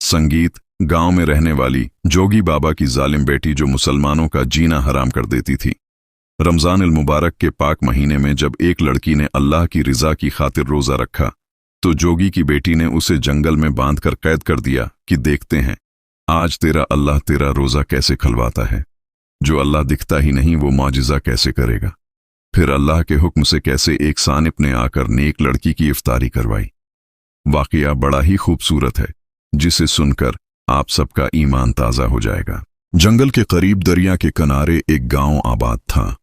संगीत। गांव में रहने वाली जोगी बाबा की जालिम बेटी जो मुसलमानों का जीना हराम कर देती थी। रमजान अल मुबारक के पाक महीने में जब एक लड़की ने अल्लाह की रिजा की खातिर रोजा रखा तो जोगी की बेटी ने उसे जंगल में बांधकर कैद कर दिया कि देखते हैं आज तेरा अल्लाह तेरा रोजा कैसे खलवाता है। जो अल्लाह दिखता ही नहीं वो मौजिज़ा कैसे करेगा। फिर अल्लाह के हुक्म से कैसे एक सानिप ने आकर नेक लड़की की इफ्तारी करवाई। वाक़िया बड़ा ही खूबसूरत है जिसे सुनकर आप सबका ईमान ताज़ा हो जाएगा। जंगल के करीब दरिया के किनारे एक गांव आबाद था।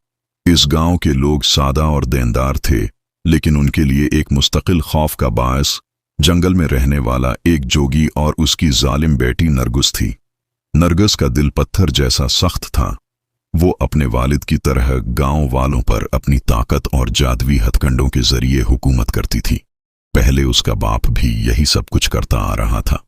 इस गांव के लोग सादा और देनदार थे, लेकिन उनके लिए एक मुस्तकिल खौफ का बायस जंगल में रहने वाला एक जोगी और उसकी जालिम बेटी नरगिस थी। नरगिस का दिल पत्थर जैसा सख्त था। वो अपने वालिद की तरह गांव वालों पर अपनी ताकत और जादुई हथकंडों के जरिए हुकूमत करती थी। पहले उसका बाप भी यही सब कुछ करता आ रहा था।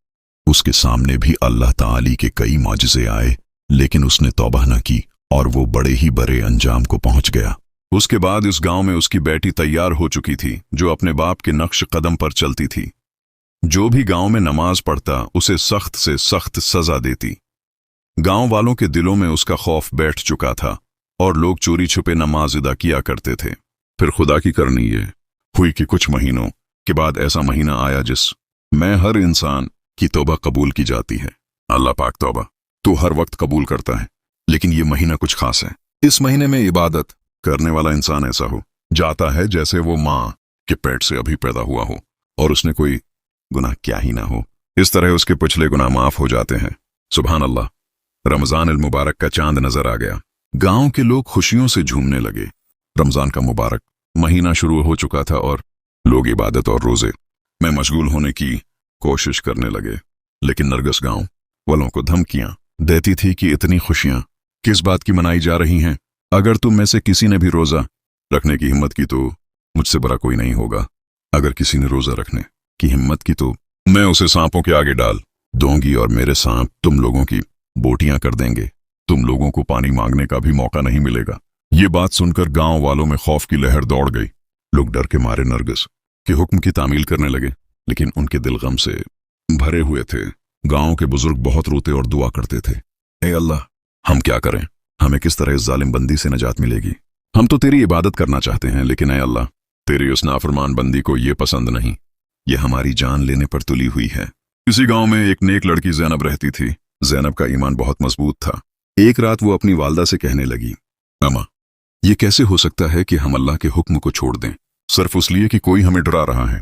उसके सामने भी अल्लाह ताली के कई मौजिज़े आए, लेकिन उसने तौबा न की और वो बड़े ही बड़े अंजाम को पहुंच गया। उसके बाद इस गांव में उसकी बेटी तैयार हो चुकी थी जो अपने बाप के नक्श कदम पर चलती थी। जो भी गांव में नमाज पढ़ता उसे सख्त से सख्त सजा देती। गांव वालों के दिलों में उसका खौफ बैठ चुका था और लोग चोरी छुपे नमाज अदा किया करते थे। फिर खुदा की करनी ये हुई कि कुछ महीनों के बाद ऐसा महीना आया जिस में हर इंसान की तौबा कबूल की जाती है। अल्लाह पाक तौबा तो हर वक्त कबूल करता है, लेकिन ये महीना कुछ खास है। इस महीने में इबादत करने वाला इंसान ऐसा हो जाता है जैसे वो माँ के पेट से अभी पैदा हुआ हो और उसने कोई गुनाह क्या ही ना हो। इस तरह उसके पिछले गुनाह माफ हो जाते हैं। सुभान अल्लाह। रमजान अल मुबारक का चांद नजर आ गया। गांव के लोग खुशियों से झूमने लगे। रमजान का मुबारक महीना शुरू हो चुका था और लोग इबादत और रोजे में मशगूल होने की कोशिश करने लगे। लेकिन नरगिस गांव वालों को धमकियां देती थी कि इतनी खुशियां किस बात की मनाई जा रही हैं। अगर तुम में से किसी ने भी रोजा रखने की हिम्मत की तो मुझसे बड़ा कोई नहीं होगा। अगर किसी ने रोजा रखने की हिम्मत की तो मैं उसे सांपों के आगे डाल दूंगी और मेरे सांप तुम लोगों की बोटियां कर देंगे। तुम लोगों को पानी मांगने का भी मौका नहीं मिलेगा। ये बात सुनकर गांव वालों में खौफ की लहर दौड़ गई। लोग डर के मारे नरगिस के हुक्म की तामील करने लगे, लेकिन उनके दिल गम से भरे हुए थे। गांव के बुजुर्ग बहुत रोते और दुआ करते थे, ए अल्लाह, हम क्या करें? हमें किस तरह इस जालिम बंदी से नजात मिलेगी? हम तो तेरी इबादत करना चाहते हैं, लेकिन ए अल्लाह, तेरी उस नाफरमान बंदी को ये पसंद नहीं। ये हमारी जान लेने पर तुली हुई है। इसी गांव में एक नेक लड़की ज़ैनब रहती थी। ज़ैनब का ईमान बहुत मजबूत था। एक रात वो अपनी वालदा से कहने लगी, अम्मा, ये कैसे हो सकता है कि हम अल्लाह के हुक्म को छोड़ दें सिर्फ इसलिए कि कोई हमें डरा रहा है?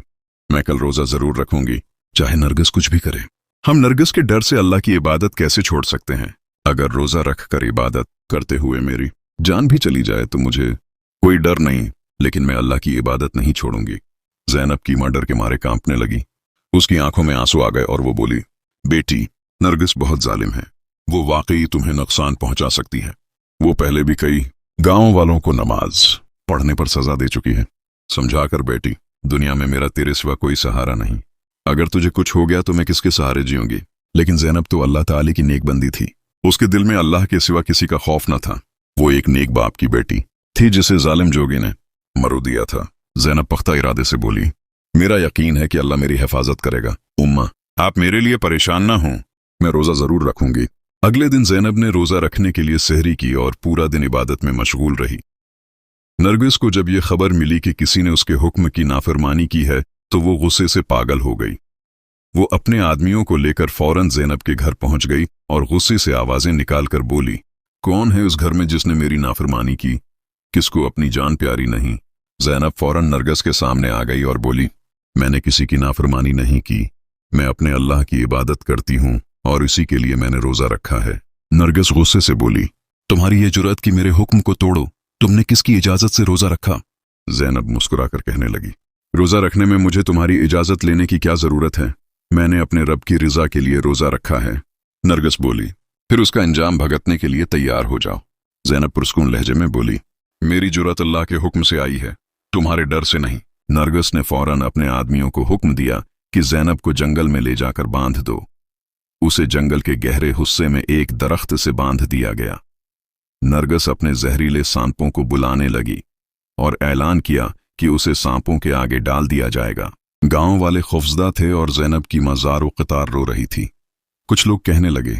मैं कल रोजा जरूर रखूंगी, चाहे नरगिस कुछ भी करे। हम नरगिस के डर से अल्लाह की इबादत कैसे छोड़ सकते हैं? अगर रोजा रख कर इबादत करते हुए मेरी जान भी चली जाए तो मुझे कोई डर नहीं, लेकिन मैं अल्लाह की इबादत नहीं छोड़ूंगी। ज़ैनब की मां डर के मारे कांपने लगी। उसकी आंखों में आंसू आ गए और वो बोली, बेटी, नरगिस बहुत जालिम है। वो वाकई तुम्हें नुकसान पहुंचा सकती है। वो पहले भी कई गांव वालों को नमाज पढ़ने पर सजा दे चुकी है। समझा कर बेटी, दुनिया में मेरा तेरे सिवा कोई सहारा नहीं। अगर तुझे कुछ हो गया तो मैं किसके सहारे जीऊंगी? लेकिन ज़ैनब तो अल्लाह ताली की नेक बंदी थी। उसके दिल में अल्लाह के सिवा किसी का खौफ न था। वो एक नेक बाप की बेटी थी जिसे जालिम जोगी ने मरो दिया था। ज़ैनब पख्ता इरादे से बोली, मेरा यकीन है कि अल्लाह मेरी हिफाजत करेगा। उम्मा, आप मेरे लिए परेशान ना हों, मैं रोजा जरूर रखूंगी। अगले दिन ज़ैनब ने रोजा रखने के लिए सहरी की और पूरा दिन इबादत में मशगूल रही। नरगिस को जब ये खबर मिली कि किसी ने उसके हुक्म की नाफरमानी की है तो वो गुस्से से पागल हो गई। वो अपने आदमियों को लेकर फौरन ज़ैनब के घर पहुंच गई और गुस्से से आवाजें निकालकर बोली, कौन है उस घर में जिसने मेरी नाफरमानी की? किसको अपनी जान प्यारी नहीं? ज़ैनब फौरन नरगिस के सामने आ गई और बोली, मैंने किसी की नाफरमानी नहीं की। मैं अपने अल्लाह की इबादत करती हूँ और इसी के लिए मैंने रोजा रखा है। नरगिस गुस्से से बोली, तुम्हारी ये जुर्रत कि मेरे हुक्म को तोड़ो, तुमने किसकी इजाजत से रोजा रखा? ज़ैनब मुस्कुराकर कहने लगी, रोजा रखने में मुझे तुम्हारी इजाजत लेने की क्या जरूरत है? मैंने अपने रब की रिजा के लिए रोजा रखा है। नरगिस बोली, फिर उसका अंजाम भुगतने के लिए तैयार हो जाओ। ज़ैनब पुरस्कून लहजे में बोली, मेरी जुर्रत अल्लाह के हुक्म से आई है, तुम्हारे डर से नहीं। नरगिस ने फौरन अपने आदमियों को हुक्म दिया कि ज़ैनब को जंगल में ले जाकर बांध दो। उसे जंगल के गहरे हिस्से में एक दरख्त से बांध दिया गया। नरगिस अपने जहरीले सांपों को बुलाने लगी और ऐलान किया कि उसे सांपों के आगे डाल दिया जाएगा। गांव वाले खौफजदा थे और ज़ैनब की मज़ार व क़तार रो रही थी। कुछ लोग कहने लगे,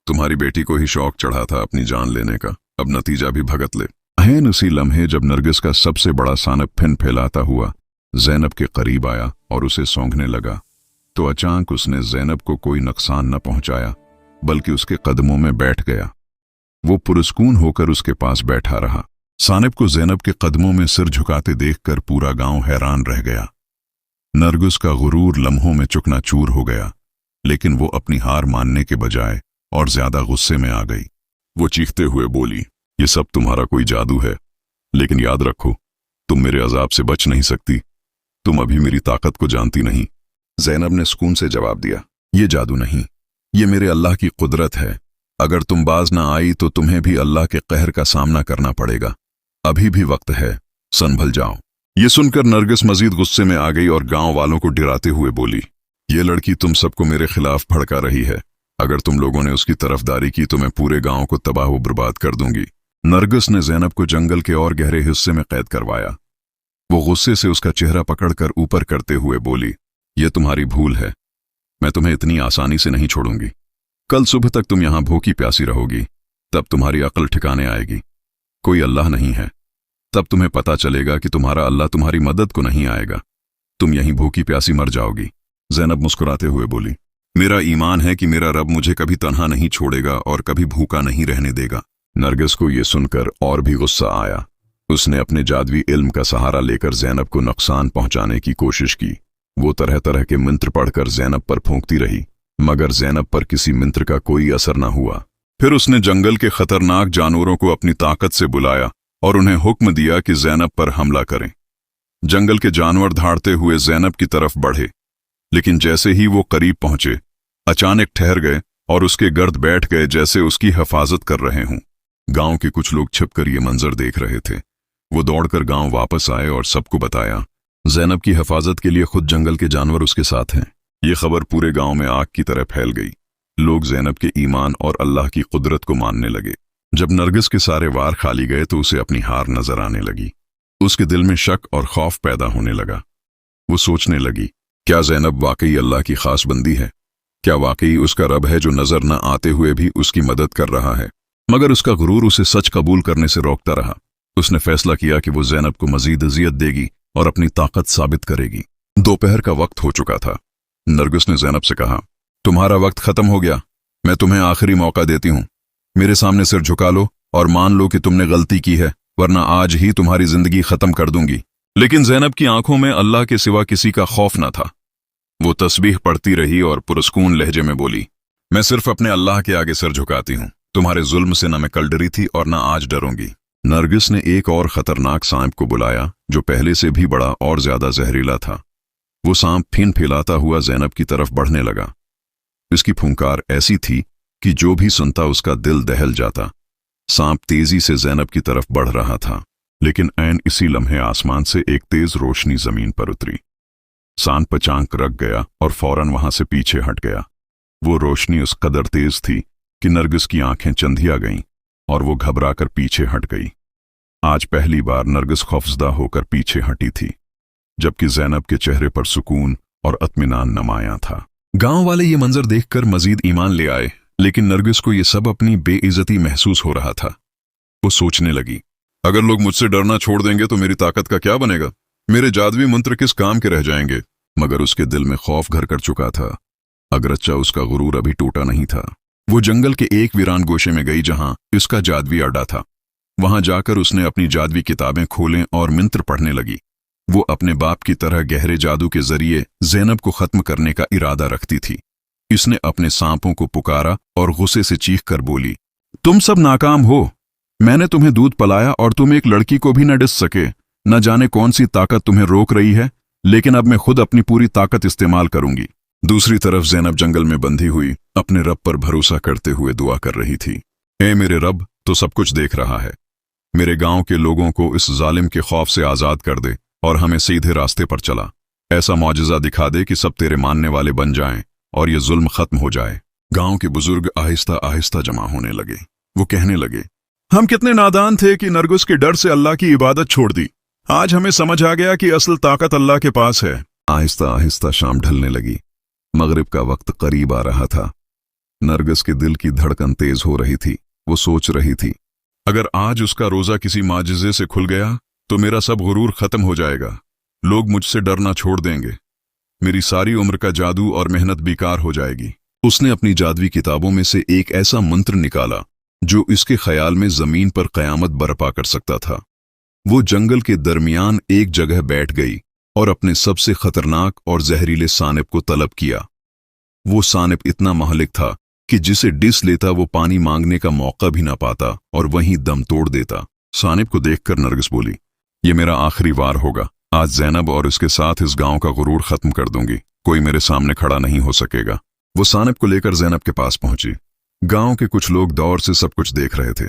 तुम्हारी बेटी को ही शौक चढ़ा था अपनी जान लेने का, अब नतीजा भी भगत ले। अहन उसी लम्हे जब नरगिस का सबसे बड़ा सानब फिन फैलाता हुआ ज़ैनब के करीब आया और उसे सूंघने लगा, तो अचानक उसने ज़ैनब को कोई नुकसान न पहुंचाया, बल्कि उसके कदमों में बैठ गया। वो पुरस्कून होकर उसके पास बैठा रहा। सानिब को ज़ैनब के कदमों में सिर झुकाते देखकर पूरा गांव हैरान रह गया। नरगिस का गुरूर लम्हों में चुकनाचूर हो गया, लेकिन वो अपनी हार मानने के बजाय और ज्यादा गुस्से में आ गई। वो चीखते हुए बोली, ये सब तुम्हारा कोई जादू है, लेकिन याद रखो तुम मेरे अजाब से बच नहीं सकती, तुम अभी मेरी ताकत को जानती नहीं। ज़ैनब ने सुकून से जवाब दिया, ये जादू नहीं, ये मेरे अल्लाह की कुदरत है। अगर तुम बाज ना आई तो तुम्हें भी अल्लाह के कहर का सामना करना पड़ेगा। अभी भी वक्त है, संभल जाओ। ये सुनकर नरगिस मजीद गुस्से में आ गई और गांव वालों को डराते हुए बोली, ये लड़की तुम सबको मेरे खिलाफ भड़का रही है। अगर तुम लोगों ने उसकी तरफदारी की तो मैं पूरे गांव को तबाह व बर्बाद कर दूंगी। नरगिस ने ज़ैनब को जंगल के और गहरे हिस्से में कैद करवाया। वो गुस्से से उसका चेहरा पकड़कर ऊपर करते हुए बोली, यह तुम्हारी भूल है, मैं तुम्हें इतनी आसानी से नहीं छोड़ूंगी। कल सुबह तक तुम यहां भूखी प्यासी रहोगी, तब तुम्हारी अक्ल ठिकाने आएगी। कोई अल्लाह नहीं है, तब तुम्हें पता चलेगा कि तुम्हारा अल्लाह तुम्हारी मदद को नहीं आएगा। तुम यहीं भूखी प्यासी मर जाओगी। ज़ैनब मुस्कुराते हुए बोली, मेरा ईमान है कि मेरा रब मुझे कभी तन्हा नहीं छोड़ेगा और कभी भूखा नहीं रहने देगा। नरगिस को यह सुनकर और भी गुस्सा आया। उसने अपने जादवी इल्म का सहारा लेकर ज़ैनब को नुकसान पहुंचाने की कोशिश की। वो तरह तरह के मंत्र पढ़कर ज़ैनब पर फूंकती रही, मगर ज़ैनब पर किसी मंत्र का कोई असर न हुआ। फिर उसने जंगल के खतरनाक जानवरों को अपनी ताकत से बुलाया और उन्हें हुक्म दिया कि ज़ैनब पर हमला करें। जंगल के जानवर धाड़ते हुए ज़ैनब की तरफ बढ़े, लेकिन जैसे ही वो करीब पहुंचे, अचानक ठहर गए और उसके गर्द बैठ गए जैसे उसकी हिफाजत कर रहे हों। गांव के कुछ लोग छिपकर ये मंजर देख रहे थे। वो दौड़कर गांव वापस आए और सबको बताया, ज़ैनब की हिफाजत के लिए खुद जंगल के जानवर उसके साथ हैं। ये खबर पूरे गांव में आग की तरह फैल गई। लोग ज़ैनब के ईमान और अल्लाह की कुदरत को मानने लगे। जब नरगिस के सारे वार खाली गए तो उसे अपनी हार नजर आने लगी। उसके दिल में शक और खौफ पैदा होने लगा। वो सोचने लगी, क्या ज़ैनब वाकई अल्लाह की खास बंदी है? क्या वाकई उसका रब है जो नजर न आते हुए भी उसकी मदद कर रहा है? मगर उसका गुरूर उसे सच कबूल करने से रोकता रहा। उसने फैसला किया कि वो ज़ैनब को मजीद अजियत देगी और अपनी ताकत साबित करेगी। दोपहर का वक्त हो चुका था। नरगिस ने ज़ैनब से कहा, तुम्हारा वक्त खत्म हो गया, मैं तुम्हें आखिरी मौका देती हूं। मेरे सामने सिर झुका लो और मान लो कि तुमने गलती की है, वरना आज ही तुम्हारी जिंदगी खत्म कर दूंगी। लेकिन ज़ैनब की आंखों में अल्लाह के सिवा किसी का खौफ न था। वो तस्बीह पढ़ती रही और पुरस्कून लहजे में बोली, मैं सिर्फ अपने अल्लाह के आगे सिर झुकाती हूं। तुम्हारे जुल्म से न मैं कल डरी थी और न आज डरूंगी। नरगिस ने एक और खतरनाक सांप को बुलाया, जो पहले से भी बड़ा और ज्यादा जहरीला था। वो सांप फिन फैलाता हुआ ज़ैनब की तरफ बढ़ने लगा। इसकी फुंकार ऐसी थी कि जो भी सुनता उसका दिल दहल जाता। सांप तेजी से ज़ैनब की तरफ बढ़ रहा था, लेकिन ऐन इसी लम्हे आसमान से एक तेज रोशनी जमीन पर उतरी। सांप अचानक रख गया और फौरन वहां से पीछे हट गया। वो रोशनी उस कदर तेज थी कि नरगिस की आंखें चंधिया गईं और वो घबराकर पीछे हट गई। आज पहली बार नरगिस खौफजदा होकर पीछे हटी थी, जबकि ज़ैनब के चेहरे पर सुकून और इत्मीनान नमाया था। गांव वाले ये मंजर देखकर मजीद ईमान ले आए, लेकिन नरगिस को ये सब अपनी बेइज्जती महसूस हो रहा था। वो सोचने लगी, अगर लोग मुझसे डरना छोड़ देंगे तो मेरी ताकत का क्या बनेगा? मेरे जादुई मंत्र किस काम के रह जाएंगे? मगर उसके दिल में खौफ घर कर चुका था। अगरच्चा उसका गुरूर अभी टूटा नहीं था। वो जंगल के एक वीरान गोशे में गई जहां इसका जादुई अड्डा था। वहां जाकर उसने अपनी जादुई किताबें खोलें और मंत्र पढ़ने लगी। वो अपने बाप की तरह गहरे जादू के जरिए ज़ैनब को खत्म करने का इरादा रखती थी। इसने अपने सांपों को पुकारा और गुस्से से चीख कर बोली, तुम सब नाकाम हो। मैंने तुम्हें दूध पिलाया और तुम एक लड़की को भी न डिस सके। न जाने कौन सी ताकत तुम्हें रोक रही है, लेकिन अब मैं खुद अपनी पूरी ताकत इस्तेमाल करूंगी। दूसरी तरफ ज़ैनब जंगल में बंधी हुई अपने रब पर भरोसा करते हुए दुआ कर रही थी, ऐ मेरे रब, तो सब कुछ देख रहा है। मेरे गांव के लोगों को इस जालिम के खौफ से आजाद कर दे और हमें सीधे रास्ते पर चला। ऐसा मौजज़ा दिखा दे कि सब तेरे मानने वाले बन जाएं और ये जुल्म खत्म हो जाए। गांव के बुजुर्ग आहिस्ता आहिस्ता जमा होने लगे। वो कहने लगे, हम कितने नादान थे कि नरगिस के डर से अल्लाह की इबादत छोड़ दी। आज हमें समझ आ गया कि असल ताकत अल्लाह के पास है। आहिस्ता आहिस्ता शाम ढलने लगी। मगरिब का वक्त करीब आ रहा था। नरगिस के दिल की धड़कन तेज हो रही थी। वो सोच रही थी, अगर आज उसका रोजा किसी माजिज़े से खुल गया तो मेरा सब गुरूर खत्म हो जाएगा। लोग मुझसे डरना छोड़ देंगे। मेरी सारी उम्र का जादू और मेहनत बेकार हो जाएगी। उसने अपनी जादुई किताबों में से एक ऐसा मंत्र निकाला जो इसके ख्याल में जमीन पर कयामत बर्पा कर सकता था। वो जंगल के दरमियान एक जगह बैठ गई और अपने सबसे खतरनाक और जहरीले सानिप को तलब किया। वो सानिप इतना महलिक था कि जिसे डिस लेता वो पानी मांगने का मौका भी ना पाता और वहीं दम तोड़ देता। सानिप को देखकर नरगिस बोली, ये मेरा आखिरी वार होगा। आज ज़ैनब और इसके साथ इस गांव का गुरूर खत्म कर दूंगी। कोई मेरे सामने खड़ा नहीं हो सकेगा। वो सानिप को लेकर ज़ैनब के पास पहुंची। गांव के कुछ लोग दौर से सब कुछ देख रहे थे।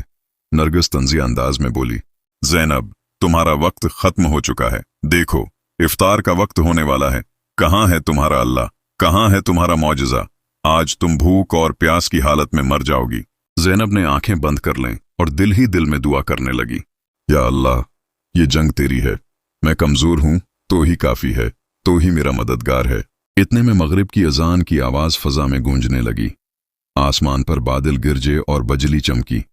नरगिस तंजिया अंदाज में बोली, ज़ैनब, तुम्हारा वक्त खत्म हो चुका है। देखो, इफ्तार का वक्त होने वाला है। कहाँ है तुम्हारा अल्लाह? कहाँ है तुम्हारा मौजिज़ा? आज तुम भूख और प्यास की हालत में मर जाओगी। ज़ैनब ने आंखें बंद कर लें और दिल ही दिल में दुआ करने लगी, या अल्लाह, ये जंग तेरी है। मैं कमजोर हूं, तो ही काफी है, तो ही मेरा मददगार है। इतने में मगरिब की अजान की आवाज फजा में गूंजने लगी। आसमान पर बादल गिरजे और बजली चमकी।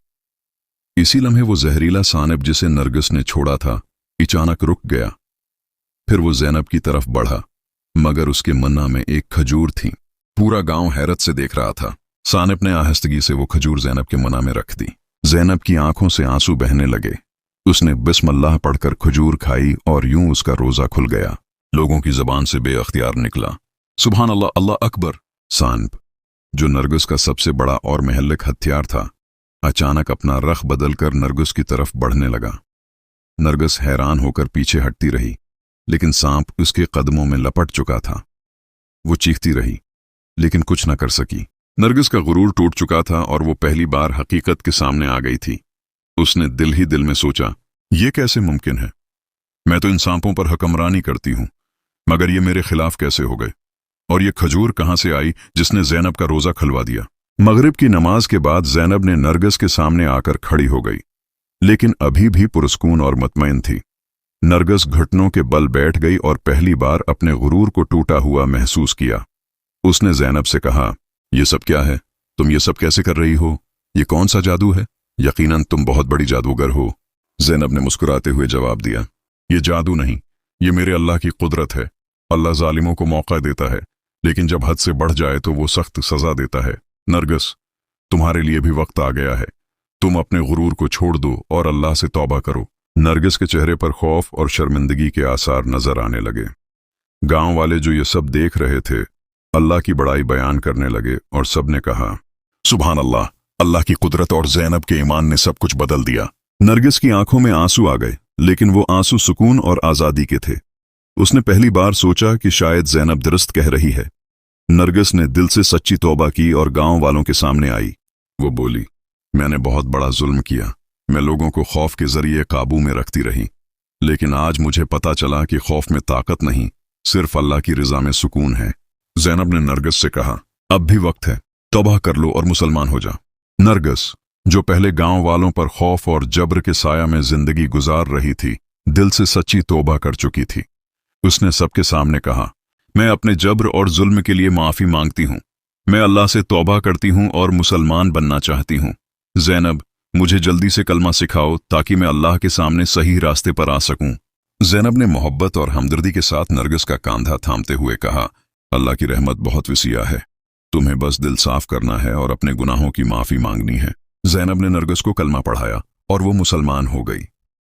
इसी लम्हे वो जहरीला सानिब जिसे नरगिस ने छोड़ा था अचानक रुक गया। फिर वो ज़ैनब की तरफ बढ़ा, मगर उसके मन्ना में एक खजूर थी। पूरा गांव हैरत से देख रहा था। सानिब ने आहिस्तगी से वो खजूर ज़ैनब के मन्ना में रख दी। ज़ैनब की आंखों से आंसू बहने लगे। उसने बिस्मिल्लाह पढ़कर खजूर खाई और यूं उसका रोजा खुल गया। लोगों की जबान से बेअख्तियार निकला, सुभान अल्लाह, अल्लाह अकबर। सानिब, जो नरगिस का सबसे बड़ा और महलिक हथियार था, अचानक अपना रख बदलकर नरगिस की तरफ बढ़ने लगा। नरगिस हैरान होकर पीछे हटती रही, लेकिन सांप उसके कदमों में लपट चुका था। वो चीखती रही, लेकिन कुछ न कर सकी। नरगिस का गुरूर टूट चुका था और वो पहली बार हकीकत के सामने आ गई थी। उसने दिल ही दिल में सोचा, ये कैसे मुमकिन है? मैं तो इन सांपों पर हुक्मरानी करती हूं, मगर ये मेरे खिलाफ कैसे हो गए? और ये खजूर कहां से आई जिसने ज़ैनब का रोजा खुलवा दिया? मगरिब की नमाज के बाद ज़ैनब ने नरगिस के सामने आकर खड़ी हो गई, लेकिन अभी भी पुरस्कून और मुतमईन थी। नरगिस घुटनों के बल बैठ गई और पहली बार अपने गुरूर को टूटा हुआ महसूस किया। उसने ज़ैनब से कहा, ये सब क्या है? तुम ये सब कैसे कर रही हो? ये कौन सा जादू है? यकीनन तुम बहुत बड़ी जादूगर हो। ज़ैनब ने मुस्कुराते हुए जवाब दिया, ये जादू नहीं, ये मेरे अल्लाह की कुदरत है। अल्लाह जालिमों को मौका देता है, लेकिन जब हद से बढ़ जाए तो वो सख्त सजा देता है। नरगिस, तुम्हारे लिए भी वक्त आ गया है। तुम अपने गुरूर को छोड़ दो और अल्लाह से तौबा करो। नरगिस के चेहरे पर खौफ और शर्मिंदगी के आसार नजर आने लगे। गांव वाले जो ये सब देख रहे थे, अल्लाह की बड़ाई बयान करने लगे और सब ने कहा, सुभान अल्लाह, अल्लाह की कुदरत और ज़ैनब के ईमान ने सब कुछ बदल दिया। नरगिस की आंखों में आंसू आ गए, लेकिन वो आंसू सुकून और आजादी के थे। उसने पहली बार सोचा कि शायद ज़ैनब दुरुस्त कह रही है। नरगिस ने दिल से सच्ची तौबा की और गांव वालों के सामने आई। वो बोली, मैंने बहुत बड़ा जुल्म किया। मैं लोगों को खौफ के जरिए काबू में रखती रही, लेकिन आज मुझे पता चला कि खौफ में ताकत नहीं, सिर्फ अल्लाह की रिजा में सुकून है। ज़ैनब ने नरगिस से कहा, अब भी वक्त है, तौबा कर लो और मुसलमान हो जा। नरगिस, जो पहले गांव वालों पर खौफ और जबर के साया में जिंदगी गुजार रही थी, दिल से सच्ची तौबा कर चुकी थी। उसने सबके सामने कहा, मैं अपने जबर और जुल्म के लिए माफी मांगती हूं। मैं अल्लाह से तौबा करती हूं और मुसलमान बनना चाहती हूं। ज़ैनब, मुझे जल्दी से कलमा सिखाओ ताकि मैं अल्लाह के सामने सही रास्ते पर आ सकूं। ज़ैनब ने मोहब्बत और हमदर्दी के साथ नरगिस का कांधा थामते हुए कहा, अल्लाह की रहमत बहुत विसिया है। तुम्हें बस दिल साफ करना है और अपने गुनाहों की माफी मांगनी है। ज़ैनब ने नरगिस को कलमा पढ़ाया और वो मुसलमान हो गई।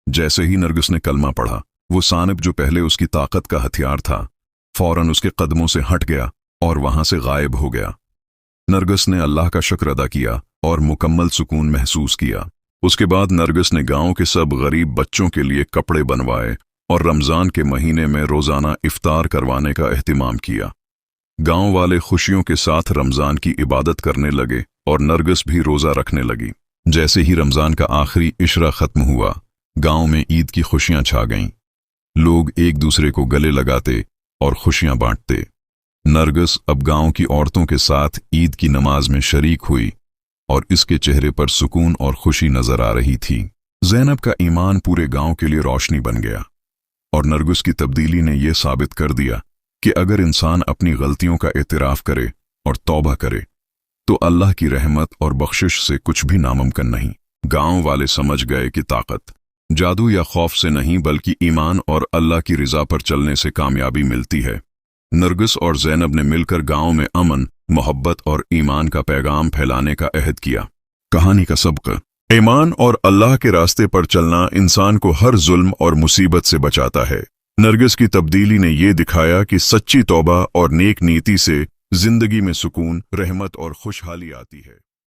जैसे ही नरगिस ने कलमा पढ़ा, वो सानिब जो पहले उसकी ताकत का हथियार था, फौरन उसके कदमों से हट गया और वहां से गायब हो गया। नरगिस ने अल्लाह का शुक्र अदा किया और मुकम्मल सुकून महसूस किया। उसके बाद नरगिस ने गांव के सब गरीब बच्चों के लिए कपड़े बनवाए और रमजान के महीने में रोजाना इफ्तार करवाने का एहतिमाम किया। गांव वाले खुशियों के साथ रमजान की इबादत करने लगे और नरगिस भी रोजा रखने लगी। जैसे ही रमजान का आखिरी इशरा खत्म हुआ, गांव में ईद की खुशियां छा गईं। लोग एक दूसरे को गले लगाते और खुशियां बांटते। नरगिस अब गांव की औरतों के साथ ईद की नमाज में शरीक हुई और इसके चेहरे पर सुकून और खुशी नजर आ रही थी। ज़ैनब का ईमान पूरे गांव के लिए रोशनी बन गया और नरगिस की तब्दीली ने यह साबित कर दिया कि अगर इंसान अपनी गलतियों का एतराफ करे और तौबा करे तो अल्लाह की रहमत और बख्शिश से कुछ भी नामुमकिन नहीं। गांव वाले समझ गए कि ताकत जादू या खौफ से नहीं बल्कि ईमान और अल्लाह की रिजा पर चलने से कामयाबी मिलती है। नरगिस और ज़ैनब ने मिलकर गांव में अमन, मोहब्बत और ईमान का पैगाम फैलाने का अहद किया। कहानी का सबक: ईमान और अल्लाह के रास्ते पर चलना इंसान को हर जुल्म और मुसीबत से बचाता है। नरगिस की तब्दीली ने यह दिखाया कि सच्ची तौबा और नेक नीति से जिंदगी में सुकून, रहमत और खुशहाली आती है।